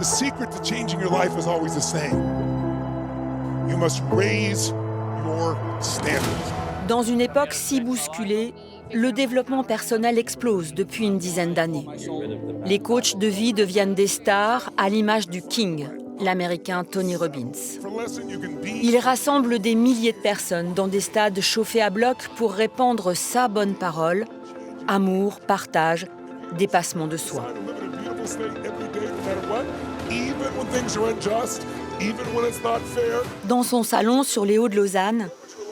The secret to changing your life is always the same. You must raise your standards. Dans une époque si bousculée, le développement personnel explose depuis une dizaine d'années. Les coachs de vie deviennent des stars à l'image du King, l'Américain Tony Robbins. Il rassemble des milliers de personnes dans des stades chauffés à bloc pour répandre sa bonne parole, amour, partage, dépassement de soi. Dans son salon sur les Hauts de Lausanne,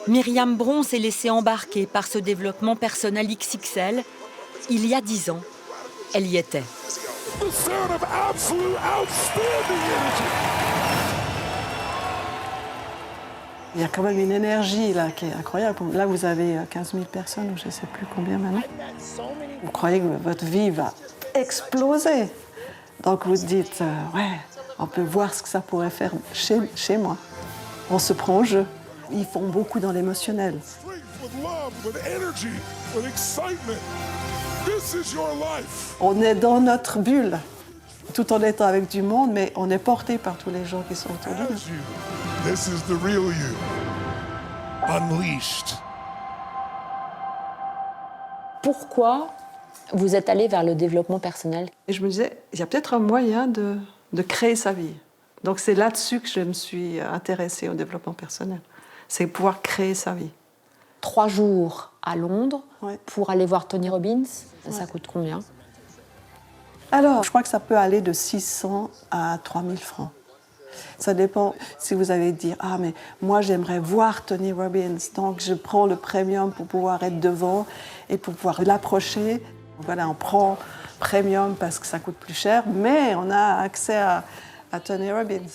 Myriam Bron s'est laissée embarquer par ce développement personnel XXL. Il y a 10 ans, elle y était. Il y a quand même une énergie là qui est incroyable. Là, vous avez 15 000 personnes, ou je ne sais plus combien maintenant. Vous croyez que votre vie va exploser. Donc vous dites, ouais, on peut voir ce que ça pourrait faire chez moi. On se prend au jeu. Ils font beaucoup dans l'émotionnel. On est dans notre bulle, tout en étant avec du monde, mais on est porté par tous les gens qui sont autour de nous. This is the real you. Unleashed. Pourquoi vous êtes allé vers le développement personnel? Et je me disais, il y a peut-être un moyen de créer sa vie. Donc c'est là-dessus que je me suis intéressée au développement personnel. C'est pouvoir créer sa vie. 3 jours à Londres pour aller voir Tony Robbins, ça coûte combien? Alors, je crois que ça peut aller de 600 à 3000 francs. Ça dépend si vous avez dit « Ah, mais moi, j'aimerais voir Tony Robbins, donc je prends le premium pour pouvoir être devant et pour pouvoir l'approcher. » Voilà, on prend premium parce que ça coûte plus cher, mais on a accès à Tony Robbins.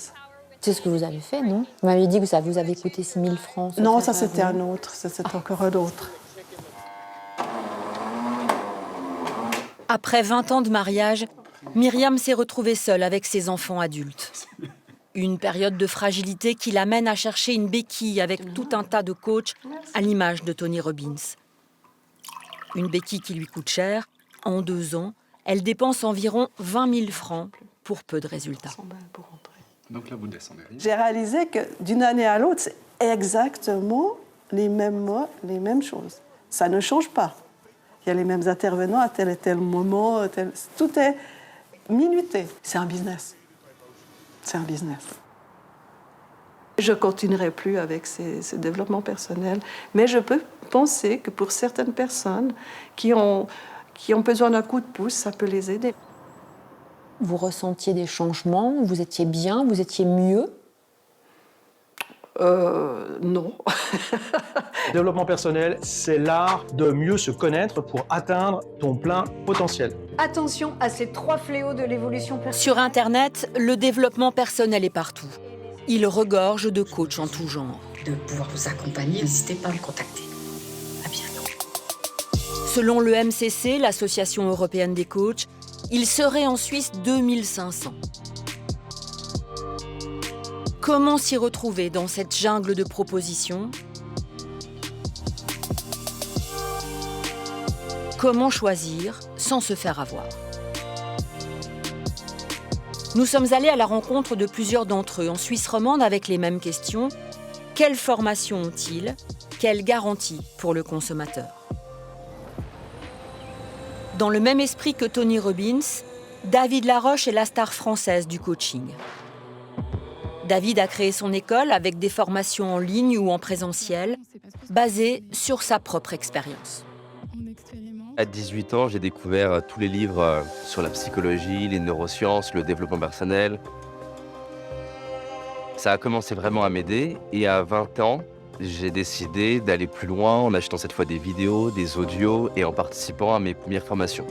C'est ce que vous avez fait, non? Vous m'avez dit que ça vous avait coûté 6 000 francs. Non, ça c'était un autre, ça c'est encore un autre. Après 20 ans de mariage, Myriam s'est retrouvée seule avec ses enfants adultes. Une période de fragilité qui l'amène à chercher une béquille avec tout un tas de coachs à l'image de Tony Robbins. Une béquille qui lui coûte cher. En 2 ans, elle dépense environ 20 000 francs pour peu de résultats. Donc là, vous descendez. J'ai réalisé que d'une année à l'autre, c'est exactement les mêmes mots, les mêmes choses. Ça ne change pas. Il y a les mêmes intervenants à tel et tel moment. Tout est minuté. C'est un business. C'est un business. Je ne continuerai plus avec ce développement personnel, mais je peux penser que pour certaines personnes qui ont besoin d'un coup de pouce, ça peut les aider. Vous ressentiez des changements? Vous étiez bien? Vous étiez mieux? Non. Le développement personnel, c'est l'art de mieux se connaître pour atteindre ton plein potentiel. Attention à ces 3 fléaux de l'évolution personnelle. Sur Internet, le développement personnel est partout. Il regorge de coachs en tout genre. De pouvoir vous accompagner, n'hésitez pas à me contacter. À bientôt. Selon le MCC, l'Association européenne des coachs, il serait en Suisse 2500. Comment s'y retrouver dans cette jungle de propositions? Comment choisir sans se faire avoir? Nous sommes allés à la rencontre de plusieurs d'entre eux en Suisse romande avec les mêmes questions. Quelle formation ont-ils? Quelle garantie pour le consommateur? Dans le même esprit que Tony Robbins, David Laroche est la star française du coaching. David a créé son école avec des formations en ligne ou en présentiel, basées sur sa propre expérience. À 18 ans, j'ai découvert tous les livres sur la psychologie, les neurosciences, le développement personnel. Ça a commencé vraiment à m'aider et à 20 ans, j'ai décidé d'aller plus loin en achetant cette fois des vidéos, des audios et en participant à mes premières formations.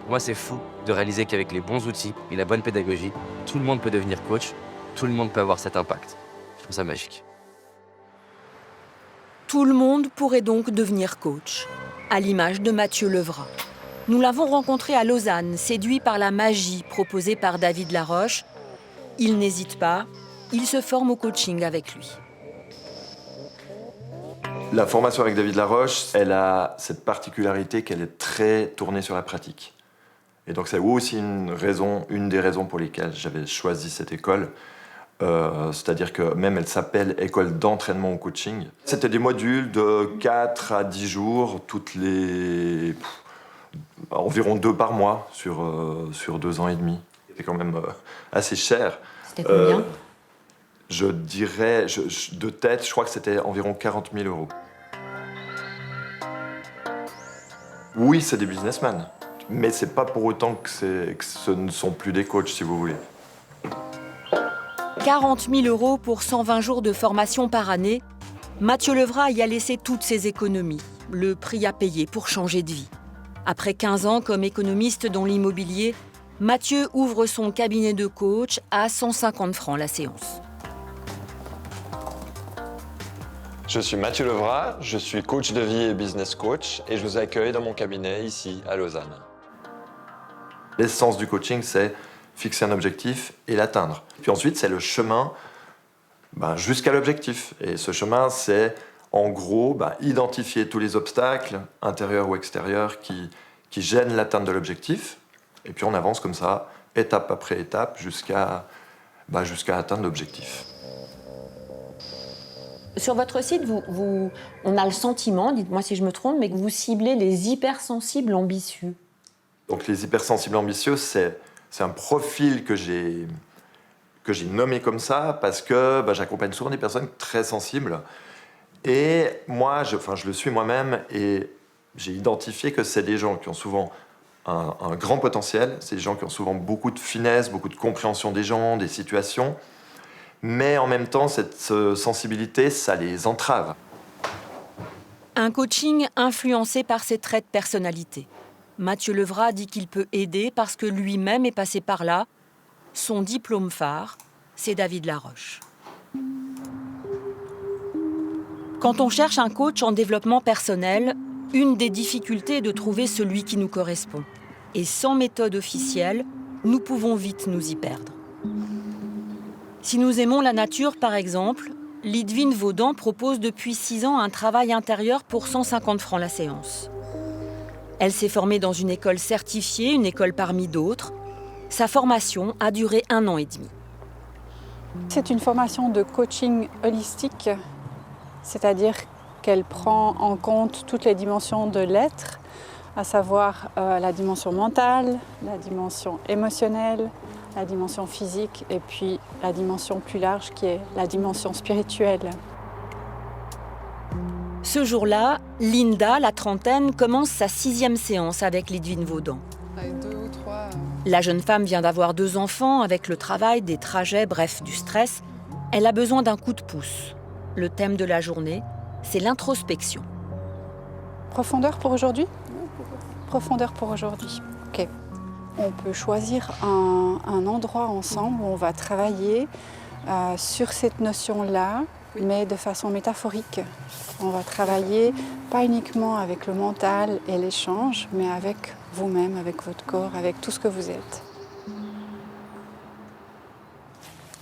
Moi, c'est fou de réaliser qu'avec les bons outils et la bonne pédagogie, tout le monde peut devenir coach, tout le monde peut avoir cet impact. Je trouve ça magique. Tout le monde pourrait donc devenir coach, à l'image de Mathieu Levrat. Nous l'avons rencontré à Lausanne, séduit par la magie proposée par David Laroche. Il n'hésite pas, il se forme au coaching avec lui. La formation avec David Laroche, elle a cette particularité qu'elle est très tournée sur la pratique. Et donc c'est aussi une des raisons pour lesquelles j'avais choisi cette école. C'est-à-dire que même elle s'appelle École d'entraînement au coaching. C'était des modules de 4 à 10 jours, environ 2 par mois sur 2 ans et demi. C'est quand même assez cher. C'était combien Je dirais, de tête, je crois que c'était environ 40 000 €. Oui, c'est des businessmen, mais c'est pas pour autant que ce ne sont plus des coachs, si vous voulez. 40 000 € pour 120 jours de formation par année, Mathieu Levrat y a laissé toutes ses économies, le prix à payer pour changer de vie. Après 15 ans comme économiste dans l'immobilier, Mathieu ouvre son cabinet de coach à 150 francs la séance. Je suis Mathieu Levrat, je suis coach de vie et business coach et je vous accueille dans mon cabinet ici à Lausanne. L'essence du coaching, c'est fixer un objectif et l'atteindre. Puis ensuite, c'est le chemin jusqu'à l'objectif. Et ce chemin, c'est en gros identifier tous les obstacles, intérieurs ou extérieurs, qui gênent l'atteinte de l'objectif. Et puis on avance comme ça, étape après étape, jusqu'à atteindre l'objectif. Sur votre site, on a le sentiment, dites-moi si je me trompe, mais que vous ciblez les hypersensibles ambitieux. Donc les hypersensibles ambitieux, c'est un profil que j'ai nommé comme ça parce que j'accompagne souvent des personnes très sensibles. Et moi, je le suis moi-même et j'ai identifié que c'est des gens qui ont souvent un grand potentiel, c'est des gens qui ont souvent beaucoup de finesse, beaucoup de compréhension des gens, des situations, mais en même temps, cette sensibilité, ça les entrave. Un coaching influencé par ses traits de personnalité. Mathieu Levrat dit qu'il peut aider parce que lui-même est passé par là. Son diplôme phare, c'est David Laroche. Quand on cherche un coach en développement personnel, une des difficultés est de trouver celui qui nous correspond. Et sans méthode officielle, nous pouvons vite nous y perdre. Si nous aimons la nature, par exemple, Lidvine Vaudan propose depuis 6 ans un travail intérieur pour 150 francs la séance. Elle s'est formée dans une école certifiée, une école parmi d'autres. Sa formation a duré 1 an et demi. C'est une formation de coaching holistique, c'est-à-dire qu'elle prend en compte toutes les dimensions de l'être, à savoir la dimension mentale, la dimension émotionnelle, la dimension physique et puis la dimension plus large qui est la dimension spirituelle. Ce jour-là, Linda, la trentaine, commence sa 6e séance avec Lidvine Vaudan. La jeune femme vient d'avoir 2 enfants, avec le travail, des trajets, bref, du stress. Elle a besoin d'un coup de pouce. Le thème de la journée, c'est l'introspection. Profondeur pour aujourd'hui ? Profondeur pour aujourd'hui, ok. On peut choisir un endroit ensemble où on va travailler sur cette notion-là, mais de façon métaphorique. On va travailler pas uniquement avec le mental et l'échange, mais avec vous-même, avec votre corps, avec tout ce que vous êtes.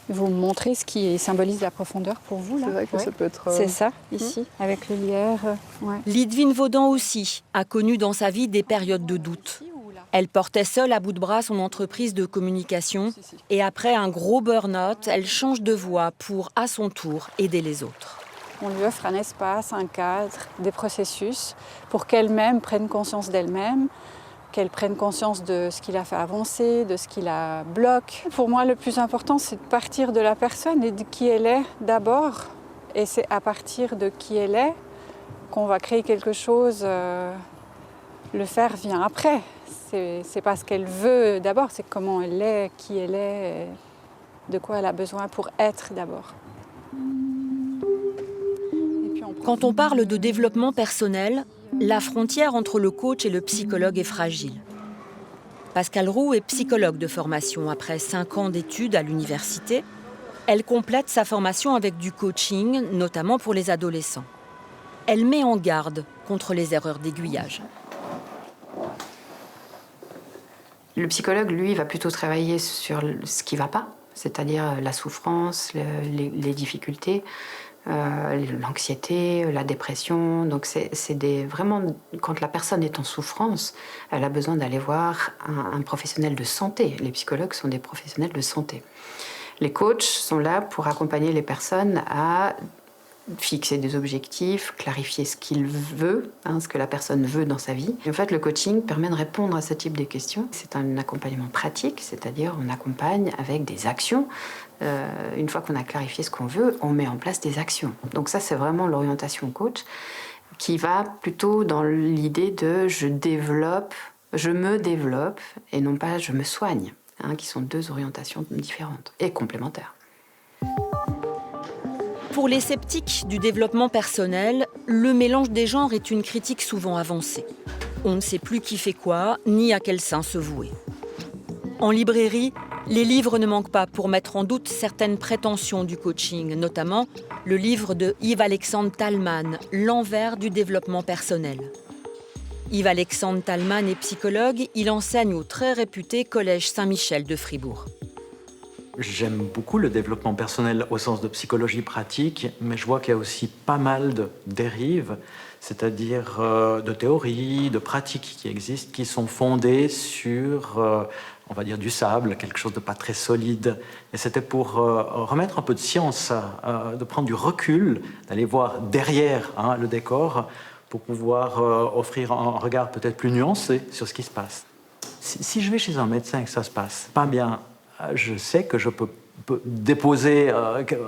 Vous me montrez ce qui symbolise la profondeur pour vous, là ? C'est vrai que ça peut être... C'est ça, ici, avec le lierre. Ouais. Lidvine Vaudan aussi a connu dans sa vie des périodes de doute. Elle portait seule à bout de bras son entreprise de communication et après un gros burn-out, elle change de voie pour, à son tour, aider les autres. On lui offre un espace, un cadre, des processus pour qu'elle-même prenne conscience d'elle-même, qu'elle prenne conscience de ce qui la fait avancer, de ce qui la bloque. Pour moi, le plus important, c'est de partir de la personne et de qui elle est d'abord. Et c'est à partir de qui elle est qu'on va créer quelque chose. Le faire vient après. C'est pas ce qu'elle veut d'abord, c'est comment elle est, qui elle est, de quoi elle a besoin pour être d'abord. Quand on parle de développement personnel, la frontière entre le coach et le psychologue est fragile. Pascale Roux est psychologue de formation. Après 5 ans d'études à l'université, elle complète sa formation avec du coaching, notamment pour les adolescents. Elle met en garde contre les erreurs d'aiguillage. Le psychologue, lui, va plutôt travailler sur ce qui ne va pas, c'est-à-dire la souffrance, les difficultés, l'anxiété, la dépression. Donc vraiment, quand la personne est en souffrance, elle a besoin d'aller voir un professionnel de santé. Les psychologues sont des professionnels de santé. Les coachs sont là pour accompagner les personnes à fixer des objectifs, clarifier ce qu'il veut, ce que la personne veut dans sa vie. Et en fait, le coaching permet de répondre à ce type de questions. C'est un accompagnement pratique, c'est-à-dire on accompagne avec des actions. Une fois qu'on a clarifié ce qu'on veut, on met en place des actions. Donc ça, c'est vraiment l'orientation coach qui va plutôt dans l'idée de je me développe et non pas je me soigne, qui sont deux orientations différentes et complémentaires. Pour les sceptiques du développement personnel, le mélange des genres est une critique souvent avancée. On ne sait plus qui fait quoi, ni à quel sein se vouer. En librairie, les livres ne manquent pas pour mettre en doute certaines prétentions du coaching, notamment le livre de Yves-Alexandre Talman, L'envers du développement personnel. Yves-Alexandre Talman est psychologue, il enseigne au très réputé Collège Saint-Michel de Fribourg. J'aime beaucoup le développement personnel au sens de psychologie pratique, mais je vois qu'il y a aussi pas mal de dérives, c'est-à-dire de théories, de pratiques qui existent, qui sont fondées sur, on va dire, du sable, quelque chose de pas très solide. Et c'était pour remettre un peu de science, de prendre du recul, d'aller voir derrière le décor, pour pouvoir offrir un regard peut-être plus nuancé sur ce qui se passe. Si je vais chez un médecin et que ça se passe pas bien, je sais que je peux déposer,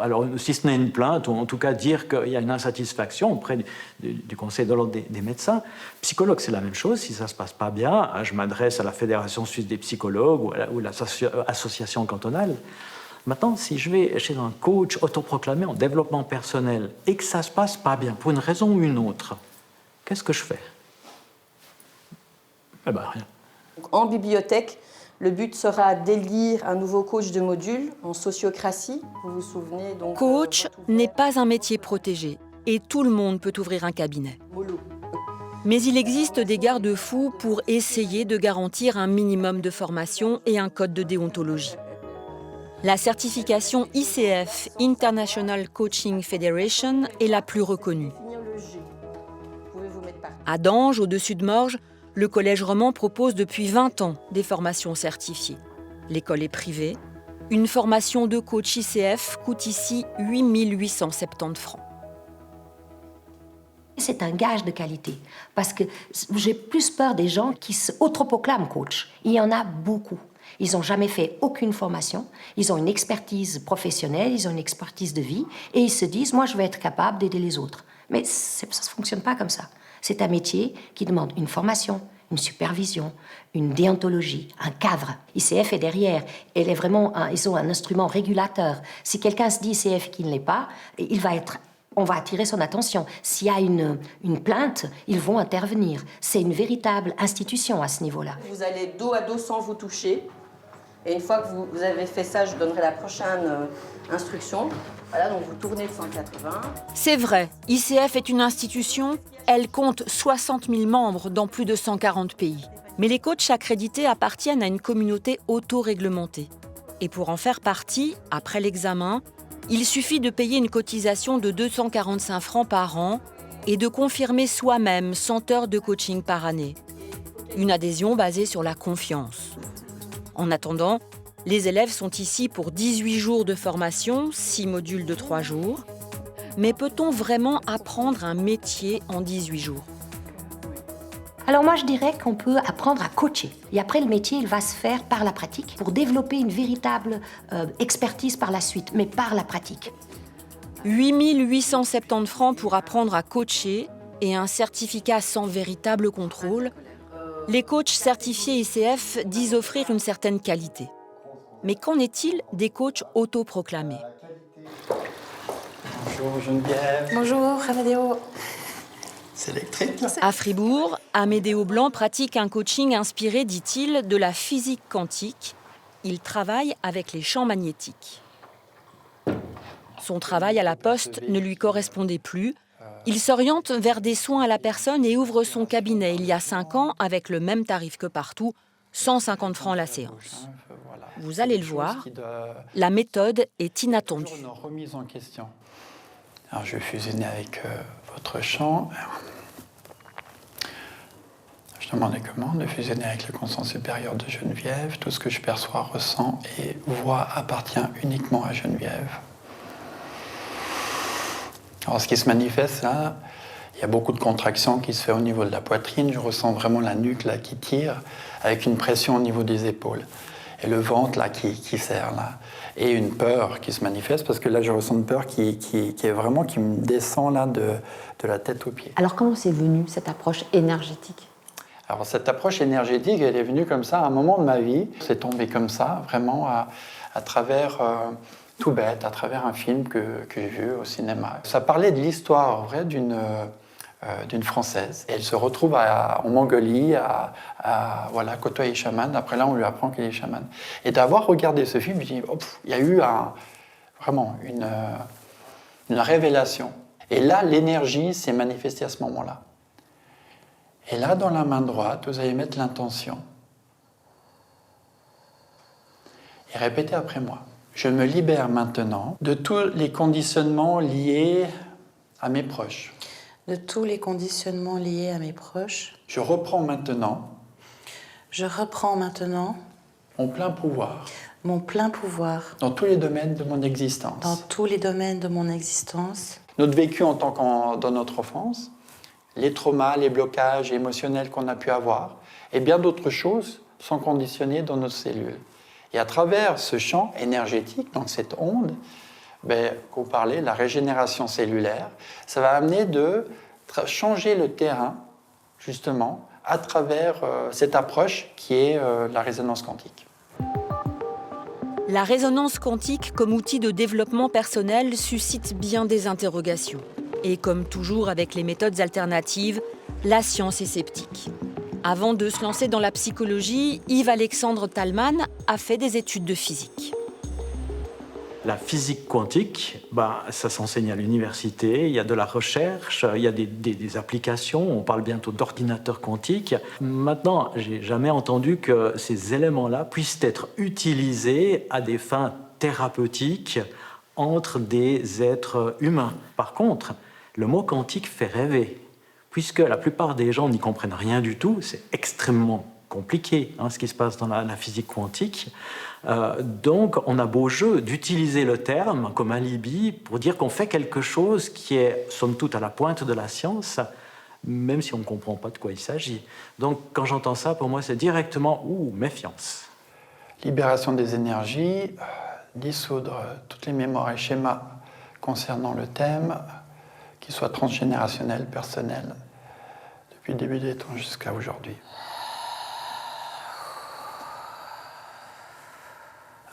alors si ce n'est une plainte, ou en tout cas dire qu'il y a une insatisfaction auprès du Conseil de l'ordre des médecins. Psychologue, c'est la même chose. Si ça ne se passe pas bien, je m'adresse à la Fédération suisse des psychologues ou l'association cantonale. Maintenant, si je vais chez un coach autoproclamé en développement personnel et que ça ne se passe pas bien, pour une raison ou une autre, qu'est-ce que je fais? Eh bien, rien. En bibliothèque, le but sera d'élire un nouveau coach de module en sociocratie. Vous vous souvenez donc. Coach n'est pas un métier protégé et tout le monde peut ouvrir un cabinet. Mais il existe des garde-fous pour essayer de garantir un minimum de formation et un code de déontologie. La certification ICF, International Coaching Federation, est la plus reconnue. À Dange, au-dessus de Morges, le Collège Roman propose depuis 20 ans des formations certifiées. L'école est privée. Une formation de coach ICF coûte ici 8 870 francs. C'est un gage de qualité, parce que j'ai plus peur des gens qui s'autoproclament coach. Il y en a beaucoup. Ils n'ont jamais fait aucune formation, ils ont une expertise professionnelle, ils ont une expertise de vie, et ils se disent « moi, je vais être capable d'aider les autres ». Mais ça ne fonctionne pas comme ça. C'est un métier qui demande une formation, une supervision, une déontologie, un cadre. ICF est derrière. Ils ont un instrument régulateur. Si quelqu'un se dit ICF qui ne l'est pas, on va attirer son attention. S'il y a une plainte, ils vont intervenir. C'est une véritable institution à ce niveau-là. Vous allez dos à dos sans vous toucher. Et une fois que vous avez fait ça, je donnerai la prochaine instruction. Voilà, donc vous tournez de 180. C'est vrai, ICF est une institution. Elle compte 60 000 membres dans plus de 140 pays. Mais les coachs accrédités appartiennent à une communauté auto-réglementée. Et pour en faire partie, après l'examen, il suffit de payer une cotisation de 245 francs par an et de confirmer soi-même 100 heures de coaching par année. Une adhésion basée sur la confiance. En attendant, les élèves sont ici pour 18 jours de formation, 6 modules de 3 jours. Mais peut-on vraiment apprendre un métier en 18 jours? Alors moi, je dirais qu'on peut apprendre à coacher. Et après, le métier, il va se faire par la pratique pour développer une véritable expertise par la suite, mais par la pratique. 8 870 francs pour apprendre à coacher et un certificat sans véritable contrôle. Les coachs certifiés ICF disent offrir une certaine qualité. Mais qu'en est-il des coachs autoproclamés? Bonjour Geneviève. Bonjour Amédéo. C'est électrique là. À Fribourg, Amédéo Blanc pratique un coaching inspiré, dit-il, de la physique quantique. Il travaille avec les champs magnétiques. Son travail à la poste ne lui correspondait plus. Il s'oriente vers des soins à la personne et ouvre son cabinet il y a 5 ans avec le même tarif que partout, 150 francs la séance. Vous allez le voir, la méthode est inattendue. Une remise en question. Alors, je vais fusionner avec votre champ. Je demandais comment de fusionner avec le conscient supérieur de Geneviève. Tout ce que je perçois, ressens et vois appartient uniquement à Geneviève. Alors, ce qui se manifeste là, il y a beaucoup de contractions qui se fait au niveau de la poitrine. Je ressens vraiment la nuque là, qui tire, avec une pression au niveau des épaules. Et le ventre là, qui serre. Là. Et une peur qui se manifeste, parce que là, je ressens une peur qui est vraiment, qui me descend là, de la tête aux pieds. Alors, comment c'est venu, cette approche énergétique ? Alors, cette approche énergétique, elle est venue comme ça à un moment de ma vie. C'est tombé comme ça, vraiment à travers... tout bête, à travers un film que j'ai vu au cinéma. Ça parlait de l'histoire vraie d'une Française. Elle se retrouve en Mongolie à côtoyer les chamans. Après là, on lui apprend qu'il est chaman. Et d'avoir regardé ce film, je me dis, il y a eu vraiment une révélation. Et là, l'énergie s'est manifestée à ce moment-là. Et là, dans la main droite, vous allez mettre l'intention. Et répétez après moi. Je me libère maintenant de tous les conditionnements liés à mes proches. De tous les conditionnements liés à mes proches. Je reprends maintenant. Je reprends maintenant. Mon plein pouvoir. Mon plein pouvoir. Dans tous les domaines de mon existence. Dans tous les domaines de mon existence. Notre vécu dans notre enfance, les traumas, les blocages émotionnels qu'on a pu avoir, et bien d'autres choses sont conditionnés dans nos cellules. Et à travers ce champ énergétique, donc cette onde, qu'on parlait, la régénération cellulaire, ça va amener de changer le terrain, justement, à travers cette approche qui est la résonance quantique. La résonance quantique comme outil de développement personnel suscite bien des interrogations. Et comme toujours avec les méthodes alternatives, la science est sceptique. Avant de se lancer dans la psychologie, Yves-Alexandre Talman a fait des études de physique. La physique quantique, ça s'enseigne à l'université, il y a de la recherche, il y a des applications, on parle bientôt d'ordinateurs quantiques. Maintenant, je n'ai jamais entendu que ces éléments-là puissent être utilisés à des fins thérapeutiques entre des êtres humains. Par contre, le mot quantique fait rêver, puisque la plupart des gens n'y comprennent rien du tout, c'est extrêmement compliqué ce qui se passe dans la physique quantique. Donc on a beau jeu d'utiliser le terme comme alibi pour dire qu'on fait quelque chose qui est somme toute à la pointe de la science, même si on ne comprend pas de quoi il s'agit. Donc quand j'entends ça, pour moi c'est directement méfiance. Libération des énergies, dissoudre toutes les mémoires et schémas concernant le thème, qu'ils soient transgénérationnels, personnels, depuis le début des temps jusqu'à aujourd'hui.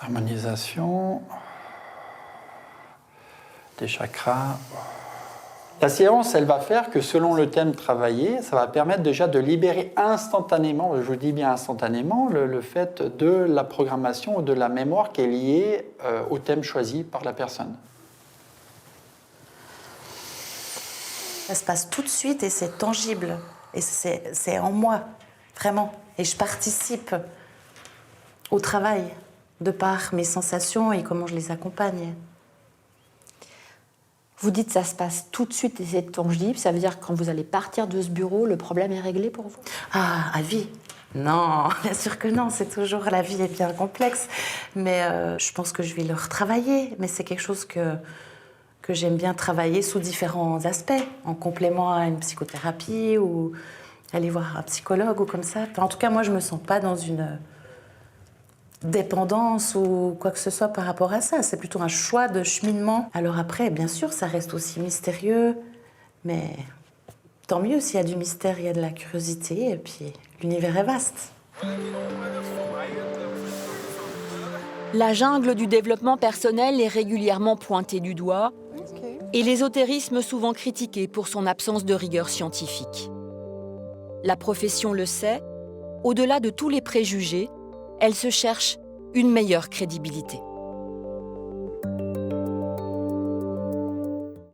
Harmonisation des chakras. La séance, elle va faire que selon le thème travaillé, ça va permettre déjà de libérer instantanément, je vous dis bien instantanément, le fait de la programmation ou de la mémoire qui est liée au thème choisi par la personne. Ça se passe tout de suite et c'est tangible. Et c'est en moi, vraiment. Et je participe au travail de par mes sensations et comment je les accompagne. Vous dites que ça se passe tout de suite et c'est tangible. Ça veut dire que quand vous allez partir de ce bureau, le problème est réglé pour vous? Ah, à vie? Non, bien sûr que non. C'est toujours, la vie est bien complexe. Mais je pense que je vais le retravailler. Mais c'est quelque chose que j'aime bien travailler sous différents aspects, en complément à une psychothérapie ou aller voir un psychologue ou comme ça. Enfin, en tout cas, moi, je ne me sens pas dans une dépendance ou quoi que ce soit par rapport à ça. C'est plutôt un choix de cheminement. Alors après, bien sûr, ça reste aussi mystérieux, mais tant mieux s'il y a du mystère, il y a de la curiosité, et puis l'univers est vaste. La jungle du développement personnel est régulièrement pointée du doigt et l'ésotérisme souvent critiqué pour son absence de rigueur scientifique. La profession le sait, au-delà de tous les préjugés, elle se cherche une meilleure crédibilité.